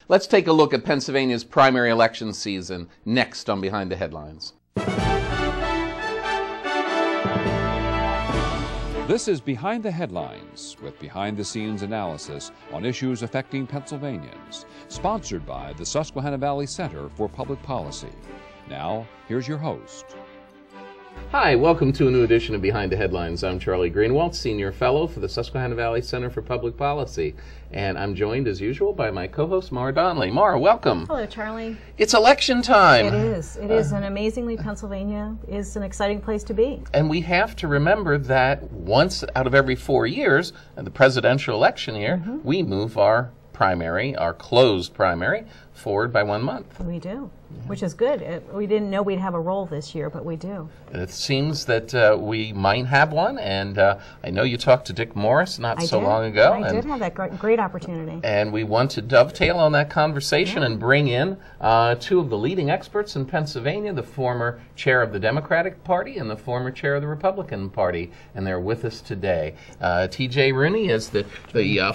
Let's take a look at Pennsylvania's primary election season next on Behind the Headlines. This is Behind the Headlines, with behind-the-scenes analysis on issues affecting Pennsylvanians, sponsored by the Susquehanna Valley Center for Public Policy. Now, here's your host. Hi, welcome to a new edition of Behind the Headlines. I'm Charlie Greenwald, Senior Fellow for the Susquehanna Valley Center for Public Policy. And I'm joined, as usual, by my co-host, Mara Donnelly. Mara, welcome. Hello, Charlie. It's election time. It is. It is. And amazingly, Pennsylvania is an exciting place to be. And we have to remember that once out of every 4 years, in the presidential election year, we move our primary, our closed primary, forward by 1 month. We do, which is good. We didn't know we'd have a role this year, but we do. And it seems that we might have one, and I know you talked to Dick Morris not so long ago. I did have that great opportunity. And we want to dovetail on that conversation and bring in two of the leading experts in Pennsylvania, the former chair of the Democratic Party and the former chair of the Republican Party, and they're with us today. T J Rooney is the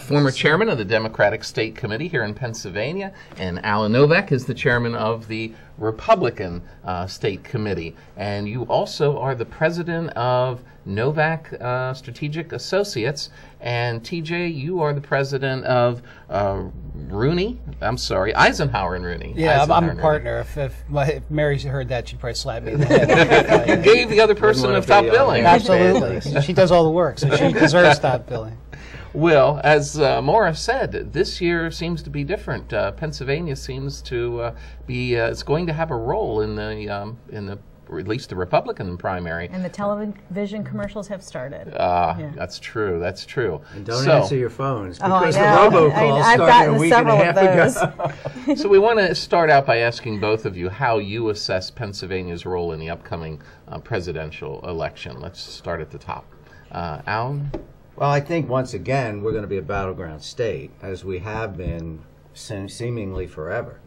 former chairman of the Democratic State Committee here in Pennsylvania, and Alan Novak is the chairman of the Republican State Committee. And you also are the president of Novak Strategic Associates. And TJ, you are the president of Eisenhower and Rooney. Yeah, I'm a partner. If Mary heard that, she'd probably slap me in the head. You gave the other person of top billing. Absolutely. She does all the work, so she deserves top billing. Well, as Maura said, this year seems to be different. Pennsylvania seems to be it's going to have a role in the or at least the Republican primary. And the television commercials have started. That's true. That's true. And don't answer your phones because the robocalls started a week and a half ago. So we want to start out by asking both of you how you assess Pennsylvania's role in the upcoming presidential election. Let's start at the top. Alan? Well, I think once again we're going to be a battleground state, as we have been seemingly forever.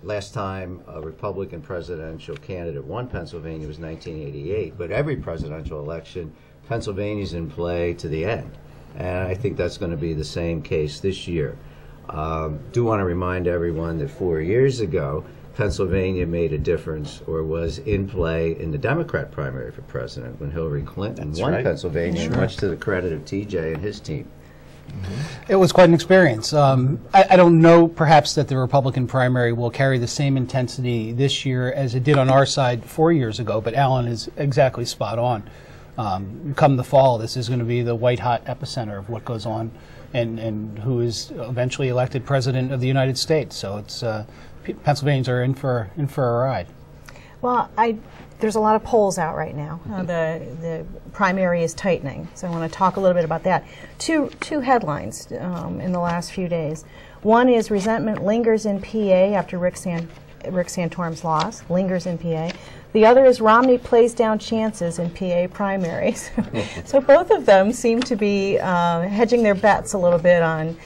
Last time a Republican presidential candidate won Pennsylvania was 1988, but every presidential election, Pennsylvania's in play to the end. And I think that's going to be the same case this year. Do want to remind everyone that 4 years ago, Pennsylvania made a difference or was in play in the Democrat primary for president when Hillary Clinton won Pennsylvania, much to the credit of TJ and his team. It was quite an experience. I don't know perhaps that the Republican primary will carry the same intensity this year as it did on our side 4 years ago, but Alan is exactly spot on. Come the fall, this is going to be the white-hot epicenter of what goes on and who is eventually elected president of the United States. So it's Pennsylvanians are in for a ride. Well, there's a lot of polls out right now. The primary is tightening, so I want to talk a little bit about that. Two headlines in the last few days. One is resentment lingers in PA after Rick Santorum's loss, lingers in PA. The other is Romney plays down chances in PA primaries. So both of them seem to be hedging their bets a little bit on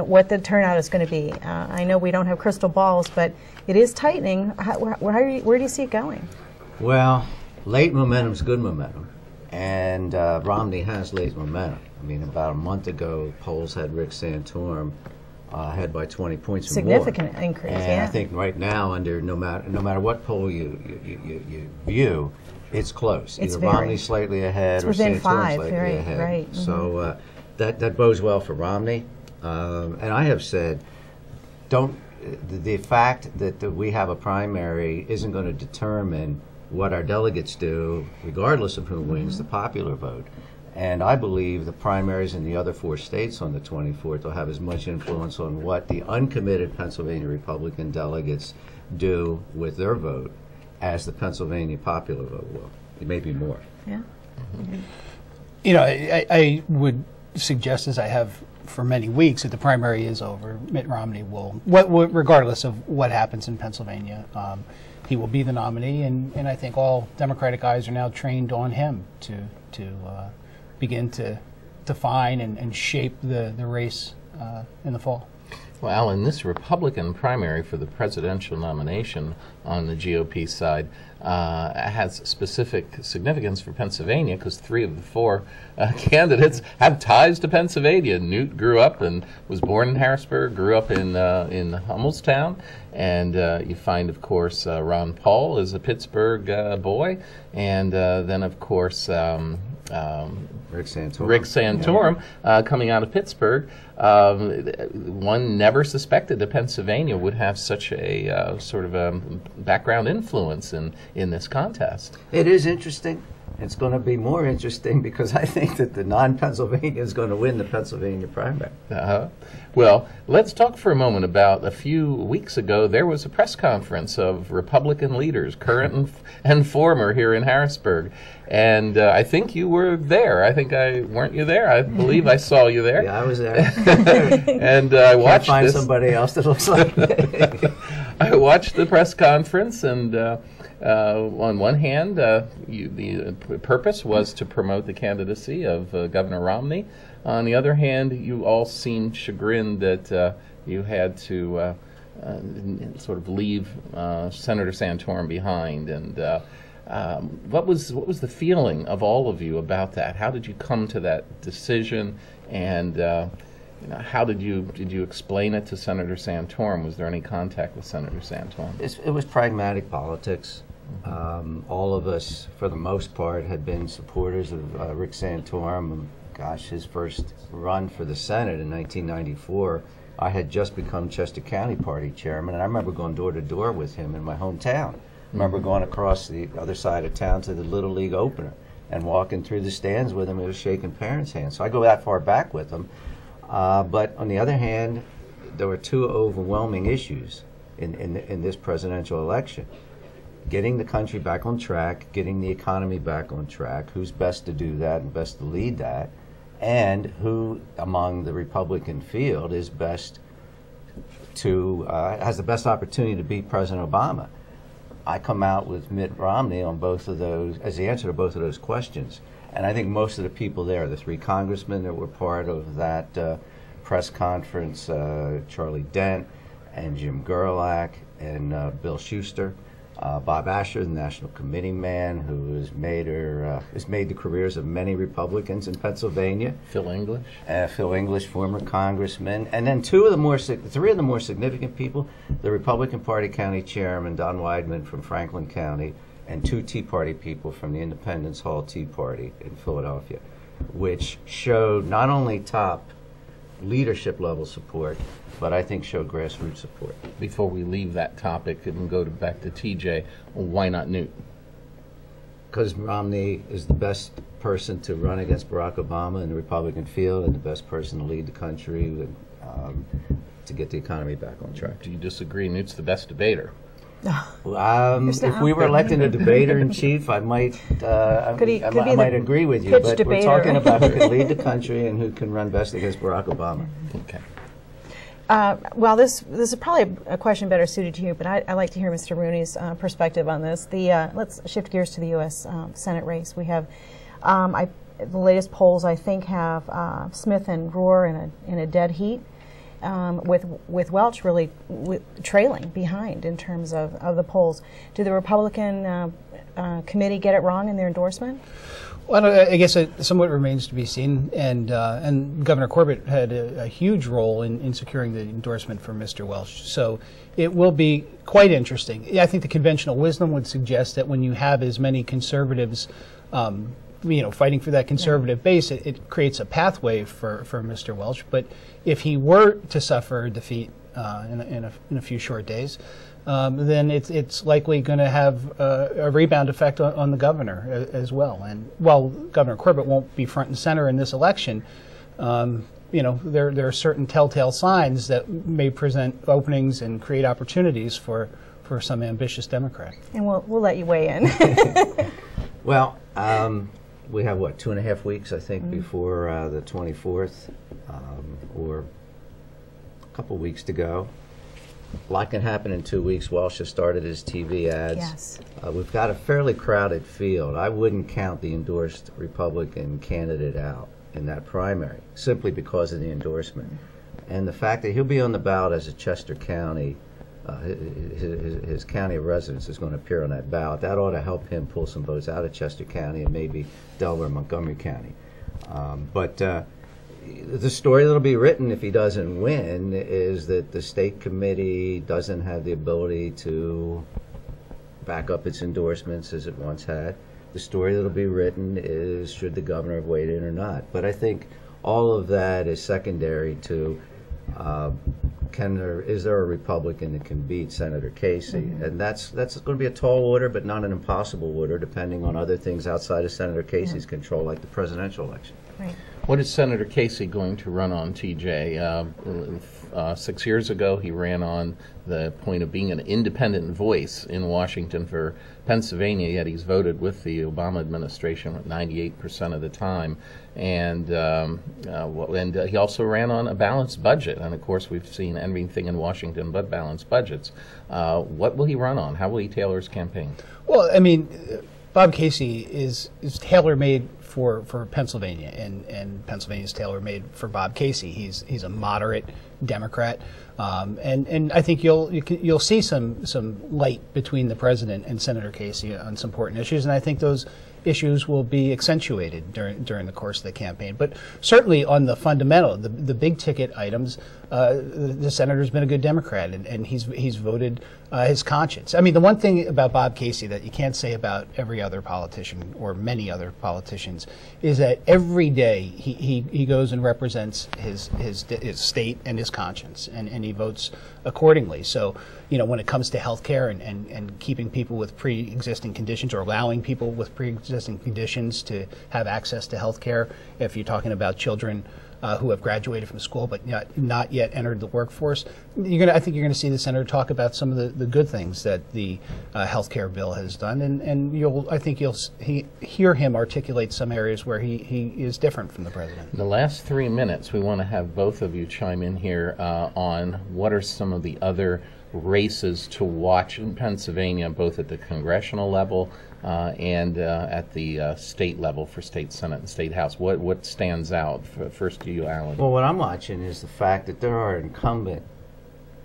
what the turnout is going to be. I know we don't have crystal balls, but it is tightening. Where do you see it going? Well, late momentum's good momentum, and Romney has late momentum. I mean, about a month ago, polls had Rick Santorum ahead by 20 points or more. Significant increase, and I think right now, under no matter what poll you view, it's close. It's either Romney's slightly ahead or within Santorum's 5, slightly ahead. Right. So that bodes well for Romney. And I have said, the fact that we have a primary isn't going to determine what our delegates do, regardless of who wins the popular vote. And I believe the primaries in the other 4 states on the 24th will have as much influence on what the uncommitted Pennsylvania Republican delegates do with their vote as the Pennsylvania popular vote will. It may be more. Yeah. You know, I would suggest, as I have for many weeks, that the primary is over. Mitt Romney will, regardless of what happens in Pennsylvania, he will be the nominee, and I think all Democratic eyes are now trained on him to begin to define and shape the race in the fall. Well, in this Republican primary for the presidential nomination on the GOP side has specific significance for Pennsylvania because 3 of the 4 candidates have ties to Pennsylvania. Newt grew up and was born in Harrisburg, grew up in Hummelstown, and you find, of course, Ron Paul is a Pittsburgh boy, and then, of course, Rick Santorum coming out of Pittsburgh. One never suspected that Pennsylvania would have such a sort of a background influence in this contest. It is interesting. It's going to be more interesting because I think that the non-Pennsylvania is going to win the Pennsylvania primary. Well, let's talk for a moment about a few weeks ago. There was a press conference of Republican leaders, current and former, here in Harrisburg. And I think you were there. Weren't you there? I believe I saw you there. Yeah, I was there. And I watched Can't find somebody else that looks like me. I watched the press conference, and on one hand, the purpose was to promote the candidacy of Governor Romney. On the other hand, you all seemed chagrined that you had to sort of leave Senator Santorum behind. And what was the feeling of all of you about that? How did you come to that decision? And how did you explain it to Senator Santorum? Was there any contact with Senator Santorum? It was pragmatic politics. All of us, for the most part, had been supporters of Rick Santorum. Gosh, his first run for the Senate in 1994, I had just become Chester County Party chairman, and I remember going door to door with him in my hometown. I remember going across the other side of town to the Little League opener and walking through the stands with him and was shaking parents' hands. So I go that far back with him. But on the other hand, there were 2 overwhelming issues in this presidential election. Getting the country back on track, getting the economy back on track, who's best to do that and best to lead that, and who among the Republican field is best to, has the best opportunity to beat President Obama. I come out with Mitt Romney on both of those, as the answer to both of those questions. And I think most of the people there, the 3 congressmen that were part of that press conference, Charlie Dent and Jim Gerlach and Bill Schuster, Bob Asher, the National Committee man, who has made the careers of many Republicans in Pennsylvania. Phil English. Phil English, former congressman. And then 3 of the more significant people, the Republican Party county chairman, Don Weidman from Franklin County, and 2 Tea Party people from the Independence Hall Tea Party in Philadelphia, which showed not only top leadership level support, but I think showed grassroots support. Before we leave that topic and go back to TJ, why not Newt? Because Romney is the best person to run against Barack Obama in the Republican field and the best person to lead the country to get the economy back on track. Do you disagree? Newt's the best debater. If we were electing a debater-in-chief, I might agree with you, but debater. We're talking about who can lead the country and who can run best against Barack Obama. Okay. Well, this is probably a question better suited to you, but I'd like to hear Mr. Rooney's perspective on this. Let's shift gears to the U.S. Senate race. We have the latest polls, I think, have Smith and Rohr in a dead heat, with Welch really trailing behind in terms of the polls. Do the Republican committee get it wrong in their endorsement? Well, I guess it somewhat remains to be seen, and Governor Corbett had a huge role in securing the endorsement for Mr. Welch. So it will be quite interesting. I think the conventional wisdom would suggest that when you have as many conservatives, fighting for that conservative base, it creates a pathway for Mr. Welch. But if he were to suffer a defeat in a few short days, then it's likely going to have a rebound effect on the governor as well. And while Governor Corbett won't be front and center in this election, there are certain telltale signs that may present openings and create opportunities for some ambitious Democrat. And we'll let you weigh in. Well, we have, 2.5 weeks, I think, before the 24th, or a couple weeks to go. A lot can happen in 2 weeks. Welch has started his TV ads. Yes. We've got a fairly crowded field. I wouldn't count the endorsed Republican candidate out in that primary, simply because of the endorsement. And the fact that he'll be on the ballot as a Chester County, his county of residence is going to appear on that ballot. That ought to help him pull some votes out of Chester County and maybe Delaware, Montgomery County. But the story that'll be written if he doesn't win is that the state committee doesn't have the ability to back up its endorsements as it once had. The story that'll be written is should the governor have weighed in or not. But I think all of that is secondary to is there a Republican that can beat Senator Casey? Mm-hmm. And that's going to be a tall order, but not an impossible order, depending on other things outside of Senator Casey's control, like the presidential election. Right. What is Senator Casey going to run on, TJ? 6 years ago, he ran on the point of being an independent voice in Washington for Pennsylvania, yet he's voted with the Obama administration 98% of the time. And he also ran on a balanced budget. And, of course, we've seen everything in Washington but balanced budgets. What will he run on? How will he tailor his campaign? Well, I mean, Bob Casey is tailor-made for Pennsylvania, and Pennsylvania's tailor-made for Bob Casey. He's a moderate Democrat, and I think you'll see some light between the president and Senator Casey on some important issues, and I think those issues will be accentuated during the course of the campaign. But certainly on the fundamental, the big ticket items, the senator's been a good Democrat, and he's voted his conscience. I mean, the one thing about Bob Casey that you can't say about every other politician or many other politicians is that every day he goes and represents his state and his conscience, and he votes accordingly. So, when it comes to health care and keeping people with pre-existing conditions or allowing people with pre-existing conditions to have access to health care, if you're talking about children who have graduated from school but not yet entered the workforce, I think you're going to see the senator talk about some of the good things that the health care bill has done, and I think you'll hear him articulate some areas where he is different from the president. In the last 3 minutes, we want to have both of you chime in here on what are some of the other races to watch in Pennsylvania, both at the congressional level and at the state level for state senate and state house. What stands out? First to you, Alan. Well, what I'm watching is the fact that there are incumbent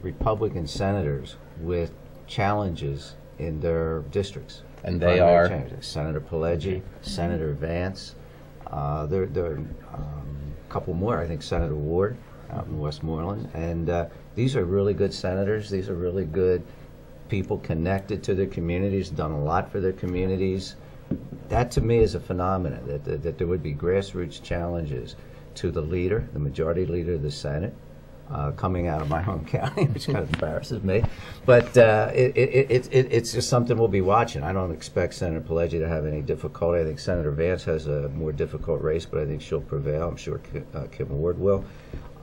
Republican senators with challenges in their districts. And they are? Senator Pileggi, Senator Vance. There are a couple more, I think Senator Ward out in Westmoreland. And these are really good senators. These are really good people connected to their communities, done a lot for their communities. That to me is a phenomenon, that there would be grassroots challenges to the leader, the majority leader of the Senate, coming out of my home county, which kind of embarrasses me. But it's just something we'll be watching. I don't expect Senator Pileggi to have any difficulty. I think Senator Vance has a more difficult race, but I think she'll prevail. I'm sure Kim Ward will.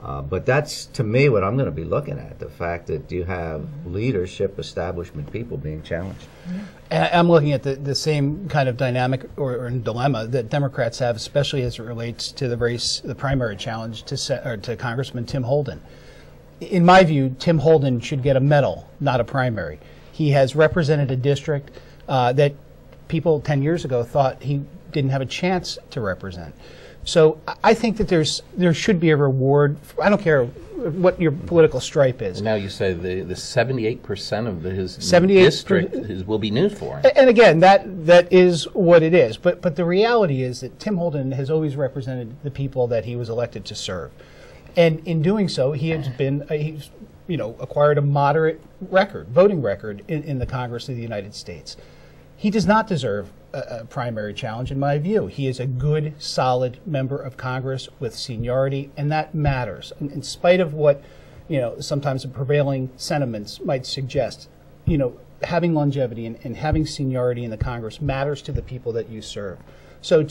But that's, to me, what I'm going to be looking at, the fact that you have leadership, establishment people being challenged. And I'm looking at the same kind of dynamic or dilemma that Democrats have, especially as it relates to the primary challenge to Congressman Tim Holden. In my view, Tim Holden should get a medal, not a primary. He has represented a district that people 10 years ago thought he didn't have a chance to represent. So I think that there should be a reward. I don't care what your political stripe is. And now you say the 78% of his district will be new for him. And again, that is what it is. But the reality is that Tim Holden has always represented the people that he was elected to serve, and in doing so, he's acquired a moderate voting record in the Congress of the United States. He does not deserve a primary challenge, in my view. He is a good, solid member of Congress with seniority, and that matters. In spite of what, sometimes the prevailing sentiments might suggest, having longevity and having seniority in the Congress matters to the people that you serve. So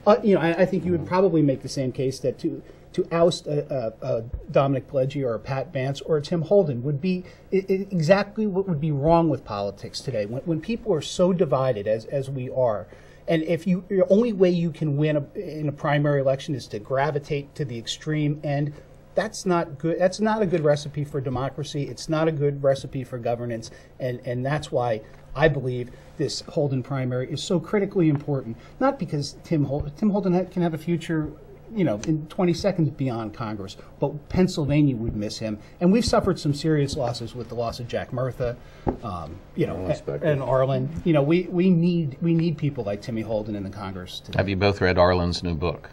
I think you would probably make the same case that to oust a Dominic Pileggi or a Pat Vance or a Tim Holden would be exactly what would be wrong with politics today. When people are so divided as we are, and if the only way you can win in a primary election is to gravitate to the extreme end, that's not good. That's not a good recipe for democracy. It's not a good recipe for governance, and that's why I believe this Holden primary is so critically important. Not because Tim Holden can have a future in 20 seconds beyond Congress. But Pennsylvania would miss him, and we've suffered some serious losses with the loss of Jack Murtha, and Arlen. We need people like Timmy Holden in the Congress today. Have you both read Arlen's new book?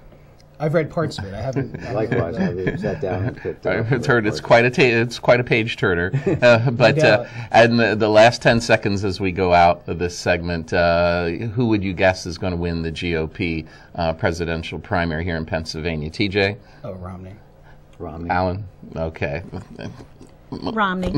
I've read parts of it. I haven't. Likewise, I've sat down and picked up. I've heard it's quite a page turner. And the last 10 seconds as we go out of this segment, who would you guess is going to win the GOP presidential primary here in Pennsylvania? TJ? Oh, Romney. Alan? Okay. Romney.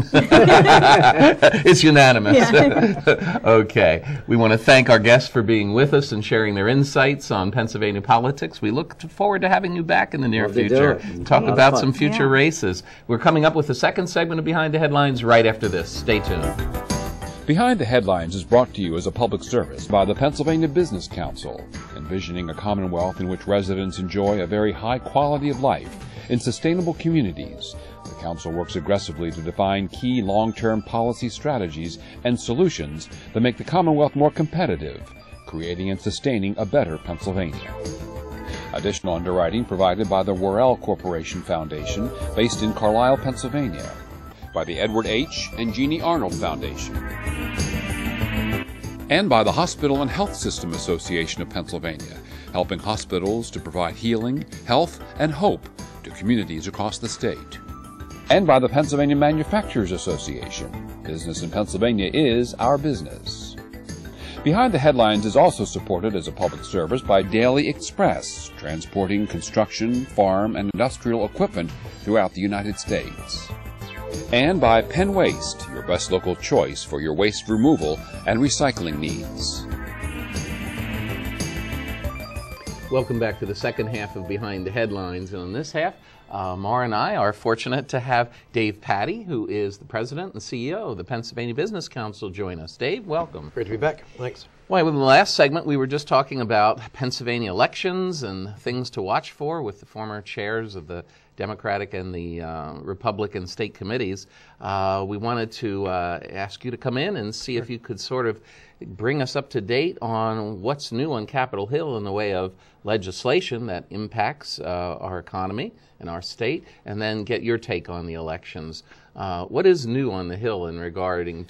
It's unanimous. Yeah. Okay. We want to thank our guests for being with us and sharing their insights on Pennsylvania politics. We look forward to having you back in the near future. Talk about some future races. We're coming up with the second segment of Behind the Headlines right after this. Stay tuned. Behind the Headlines is brought to you as a public service by the Pennsylvania Business Council, envisioning a commonwealth in which residents enjoy a very high quality of life in sustainable communities. The Council works aggressively to define key long-term policy strategies and solutions that make the Commonwealth more competitive, creating and sustaining a better Pennsylvania. Additional underwriting provided by the Worrell Corporation Foundation, based in Carlisle, Pennsylvania, by the Edward H. and Jeannie Arnold Foundation, and by the Hospital and Health System Association of Pennsylvania, helping hospitals to provide healing, health, and hope to communities across the state. And by the Pennsylvania Manufacturers Association. Business in Pennsylvania is our business. Behind the Headlines is also supported as a public service by Daily Express, transporting construction, farm, and industrial equipment throughout the United States. And by Penn Waste, your best local choice for your waste removal and recycling needs. Welcome back to the second half of Behind the Headlines. And in this half, Mara and I are fortunate to have Dave Patti, who is the president and CEO of the Pennsylvania Business Council, join us. Dave, welcome. Great to be back. Thanks. Well, in the last segment, we were just talking about Pennsylvania elections and things to watch for with the former chairs of the Democratic and the Republican state committees. We wanted to ask you to come in and see if you could sort of bring us up to date on what's new on Capitol Hill in the way of legislation that impacts our economy and our state, and then get your take on the elections. What is new on the Hill in regarding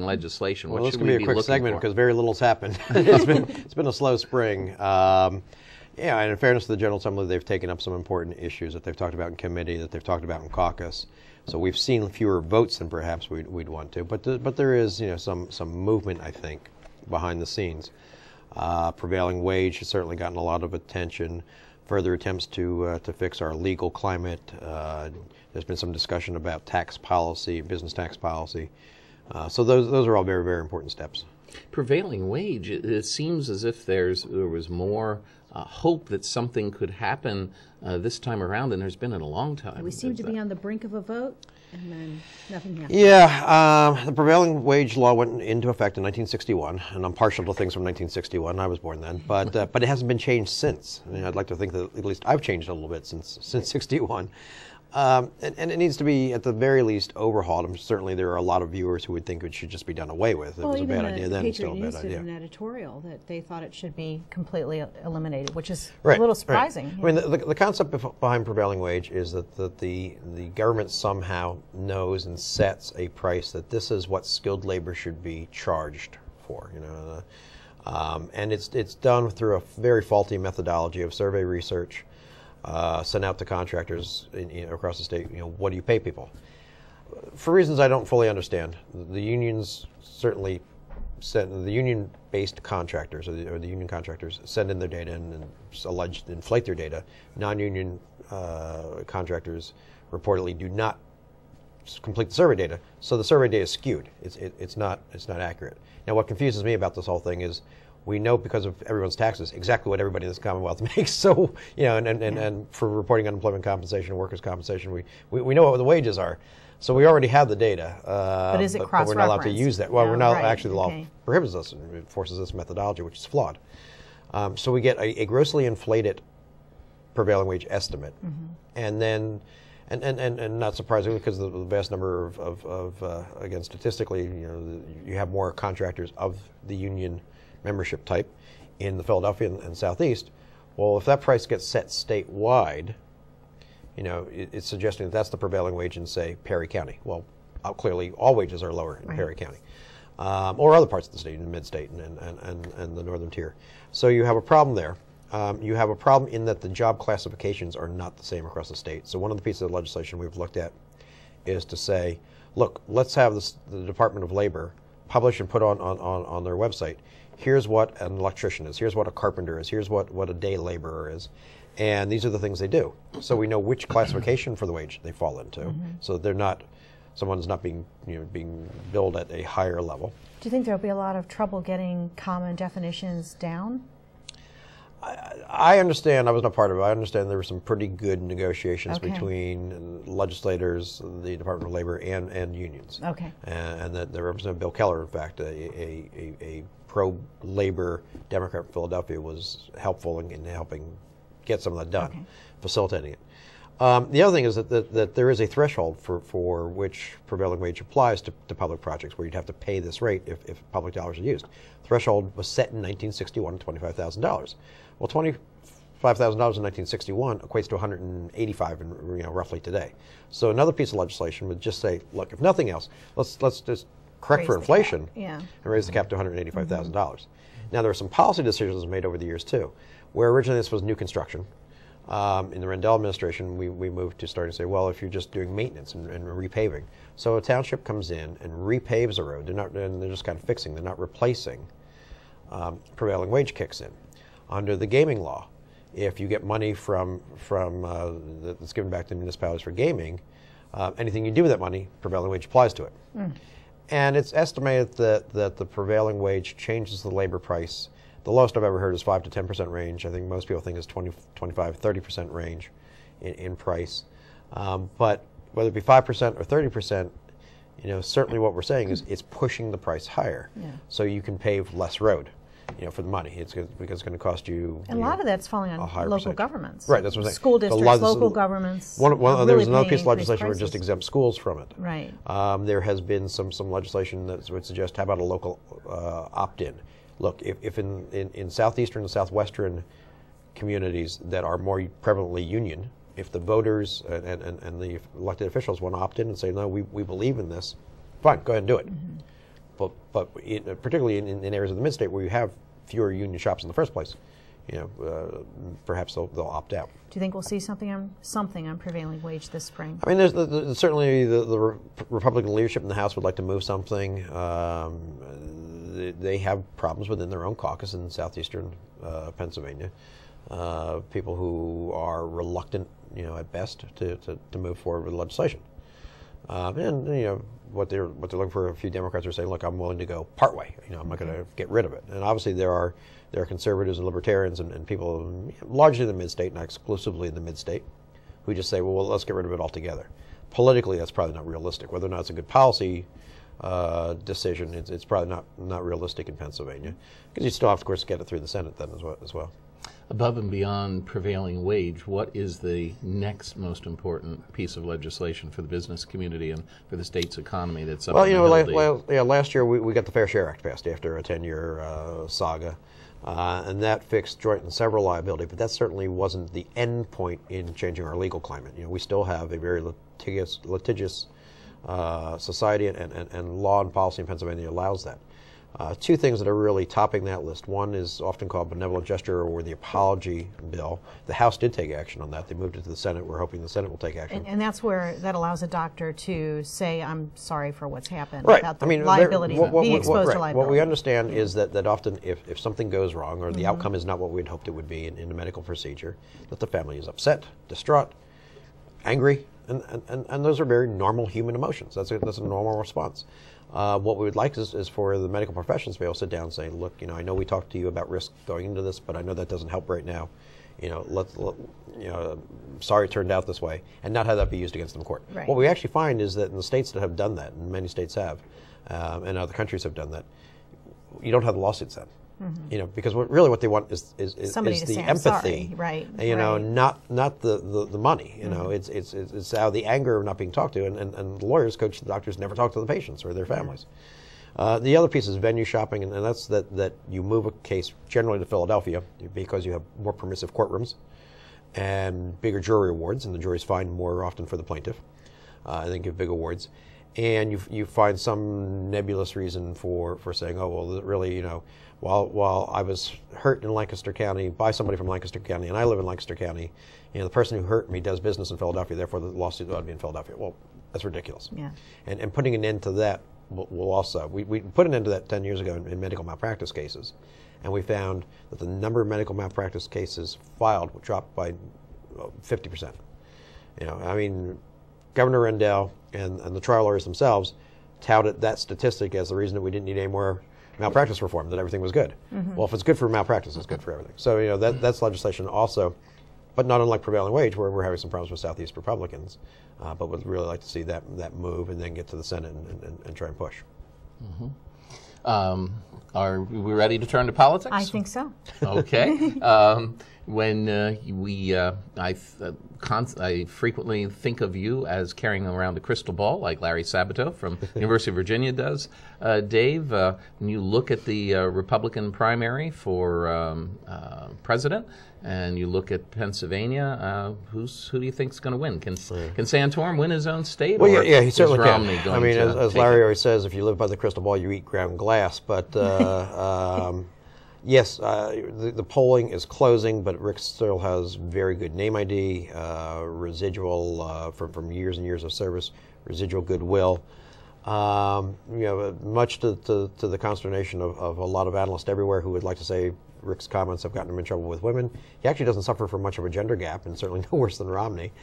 legislation? Well, what this should can we be a quick looking segment for? because very little's happened. It's been a slow spring. Yeah, and in fairness to the General Assembly, they've taken up some important issues that they've talked about in committee, that they've talked about in caucus. So we've seen fewer votes than perhaps we'd want to, but there is some movement, I think, behind the scenes. Prevailing wage has certainly gotten a lot of attention. Further attempts to fix our legal climate. There's been some discussion about tax policy, business tax policy. So those are all very, very important steps. Prevailing wage, it seems as if there was more hope that something could happen this time around than there's been in a long time. We seem to be on the brink of a vote, and then nothing happened. Yeah, the prevailing wage law went into effect in 1961, and I'm partial to things from 1961. I was born then, but it hasn't been changed since. I mean, I'd like to think that at least I've changed a little bit since 61. And it needs to be, at the very least, overhauled. And certainly there are a lot of viewers who would think it should just be done away with. It was a bad idea then, it's still a bad idea. Did an editorial that they thought it should be completely eliminated, which is a little surprising. Right. I mean, the concept behind prevailing wage is that the government somehow knows and sets a price that this is what skilled labor should be charged for. And it's done through a very faulty methodology of survey research. Sent out to contractors across the state, what do you pay people? For reasons I don't fully understand, the unions certainly the union-based contractors or the union contractors send in their data and alleged inflate their data. Non-union contractors reportedly do not complete the survey data, so the survey data is skewed. It's not accurate. Now, what confuses me about this whole thing is, we know because of everyone's taxes exactly what everybody in this Commonwealth makes. So, and for reporting unemployment compensation and workers' compensation, we know what the wages are. So we already have the data. But is it cross-referenced? But we're not allowed to use that. Well, we're not actually. The law okay. prohibits us and forces this methodology, which is flawed. So we get a grossly inflated prevailing wage estimate, and then. And not surprisingly, because of the vast number of again, statistically, you have more contractors of the union membership type in the Philadelphia and Southeast. Well, if that price gets set statewide, you know, it's suggesting that that's the prevailing wage in, say, Perry County. Well, clearly all wages are lower in Perry County. Or other parts of the state, in the mid-state and the northern tier. So you have a problem there. You have a problem in that the job classifications are not the same across the state. So one of the pieces of legislation we've looked at is to say, look, let's have the Department of Labor publish and put on their website, here's what an electrician is, here's what a carpenter is, here's what a day laborer is. And these are the things they do. So we know which classification for the wage they fall into. So they're not, someone's not being billed at a higher level. Do you think there'll be a lot of trouble getting common definitions down? I understand, I was not part of it, I understand there were some pretty good negotiations between legislators, the Department of Labor, and unions. And that the Representative Bill Keller, in fact, a pro-labor Democrat from Philadelphia, was helpful in helping get some of that done, facilitating it. The other thing is that there is a threshold for which prevailing wage applies to public projects, where you'd have to pay this rate if public dollars are used. Threshold was set in 1961 at $25,000. Well, $25,000 in 1961 equates to $185 roughly today. So another piece of legislation would just say, look, if nothing else, let's just correct for inflation and raise the cap to $185,000. Now there are some policy decisions made over the years too, where originally this was new construction. In the Rendell administration, we moved to starting to say, well, if you're just doing maintenance and repaving. So a township comes in and repaves a road. They're just kind of fixing, they're not replacing. Prevailing wage kicks in. Under the gaming law, if you get money that's given back to municipalities for gaming, anything you do with that money, prevailing wage applies to it. And it's estimated that the prevailing wage changes the labor price. The lowest I've ever heard is 5 to 10% range. I think most people think is 20, 25, 30% range in price. But whether it be 5% or 30%, certainly what we're saying is it's pushing the price higher. So you can pave less road, for the money. Because it's going to cost you. And a lot of that's falling on local governments. Right, that's what I'm saying. School districts, local governments. There's another piece of legislation where it just exempts schools from it. Right. There has been some legislation that would suggest, how about a local opt-in? Look, if in southeastern and southwestern communities that are more prevalently union, if the voters and the elected officials want to opt in and say, no, we believe in this, fine, go ahead and do it. But particularly in areas of the mid-state where you have fewer union shops in the first place, perhaps they'll opt out. Do you think we'll see something on prevailing wage this spring? I mean, there's certainly the Republican leadership in the House would like to move something. They have problems within their own caucus in southeastern Pennsylvania. People who are reluctant, at best, to move forward with legislation. What they're looking for, a few Democrats are saying, look, I'm willing to go partway. I'm not going to get rid of it. And obviously there are conservatives and libertarians and people largely in the mid-state, not exclusively in the mid-state, who just say, well, let's get rid of it altogether. Politically, that's probably not realistic. Whether or not it's a good policy decision, it's probably not realistic in Pennsylvania, because you still have to, of course, get it through the Senate then as well. Above and beyond prevailing wage, what is the next most important piece of legislation for the business community and for the state's economy that's up on the Hill? Last year we got the Fair Share Act passed after a 10-year saga, and that fixed joint and several liability, but that certainly wasn't the end point in changing our legal climate. We still have a very litigious society, and law and policy in Pennsylvania allows that. Two things that are really topping that list. One is often called benevolent gesture, or the apology bill. The House did take action on that. They moved it to the Senate. We're hoping the Senate will take action. And that's where that allows a doctor to say, I'm sorry for what's happened. Right. Without the liability, being exposed to liability. What we understand is that often if something goes wrong, or the outcome is not what we'd hoped it would be in a medical procedure, that the family is upset, distraught, angry, and those are very normal human emotions. That's a normal response. What we would like is for the medical professionals to be able to sit down and say, look, I know we talked to you about risk going into this, but I know that doesn't help right now. Sorry it turned out this way, and not have that be used against them in court. Right. What we actually find is that in the states that have done that, and many states have, and other countries have done that, you don't have the lawsuits then. Because what they want is the empathy, right? Not the money. It's how the anger of not being talked to, and the lawyers coach the doctors never talk to the patients or their families. The other piece is venue shopping, and that's that you move a case generally to Philadelphia because you have more permissive courtrooms and bigger jury awards, and the juries find more often for the plaintiff, and then give big awards. And you find some nebulous reason for saying, oh, well, really, you know, while I was hurt in Lancaster County by somebody from Lancaster County, and I live in Lancaster County, you know, the person who hurt me does business in Philadelphia, therefore the lawsuit ought to be in Philadelphia. Well, that's ridiculous. Yeah. And putting an end to that will also, we put an end to that 10 years ago in medical malpractice cases, and we found that the number of medical malpractice cases filed dropped by 50%. You know, I mean, Governor Rendell and the trial lawyers themselves touted that statistic as the reason that we didn't need any more malpractice reform, that everything was good. Well, if it's good for malpractice, it's good for everything. So, you know, that's legislation also, but not unlike prevailing wage, where we're having some problems with Southeast Republicans, but would really like to see that move and then get to the Senate and try and push. Are we ready to turn to politics? I think so. Okay. When I frequently think of you as carrying around a crystal ball, like Larry Sabato from University of Virginia does. Dave, when you look at the Republican primary for president, and you look at Pennsylvania, who do you think is going to win? Can Santorum win his own state? Well, or yeah, he certainly is Romney can. Going I mean, to as Larry always says, if you live by the crystal ball, you eat ground glass. But yes, the polling is closing, but Rick still has very good name ID, residual from years and years of service, residual goodwill. You know, much to the consternation of a lot of analysts everywhere who would like to say Rick's comments have gotten him in trouble with women. He actually doesn't suffer from much of a gender gap, and certainly no worse than Romney,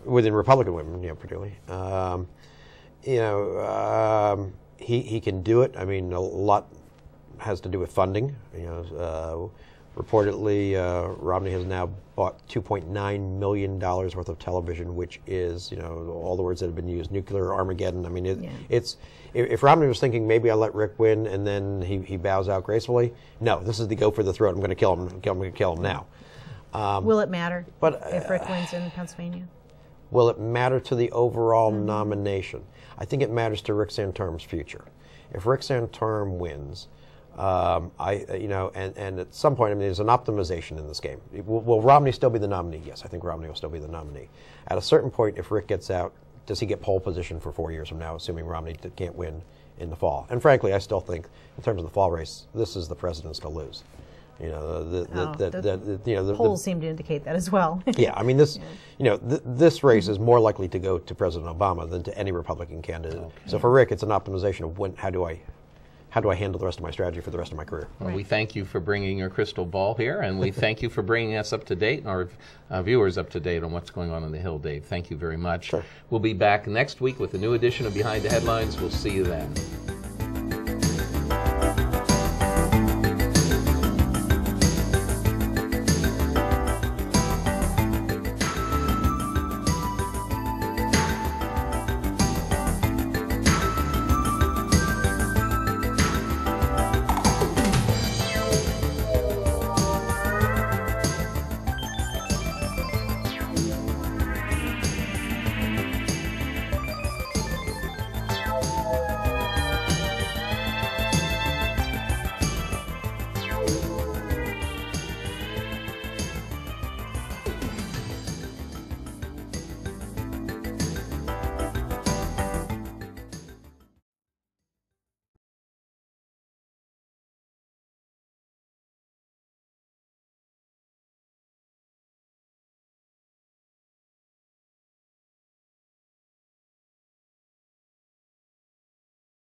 within Republican women, you know, particularly. You know, he can do it. I mean, a lot has to do with funding. You know, reportedly, Romney has now bought $2.9 million worth of television, which is, you know, all the words that have been used, nuclear Armageddon. I mean, it's if Romney was thinking maybe I'll let Rick win and then he bows out gracefully, no, this is the go for the throat. I'm going to kill him. I'm going to kill him now. Will it matter but if Rick wins in Pennsylvania? Will it matter to the overall nomination? I think it matters to Rick Santorum's future. If Rick Santorum wins, you know, and at some point, I mean, there's an optimization in this game. Will Romney still be the nominee? Yes, I think Romney will still be the nominee. At a certain point, if Rick gets out, does he get pole position for 4 years from now, assuming Romney can't win in the fall? And frankly, I still think, in terms of the fall race, this is the president's to lose. You know, the polls seem to indicate that as well. Yeah, I mean, this, you know, this race is more likely to go to President Obama than to any Republican candidate. Okay. So for Rick, it's an optimization of how do I handle the rest of my strategy for the rest of my career. Well, we thank you for bringing your crystal ball here, and we thank you for bringing us up to date, and our viewers up to date on what's going on in the Hill, Dave. Thank you very much. Sure. We'll be back next week with a new edition of Behind the Headlines. We'll see you then.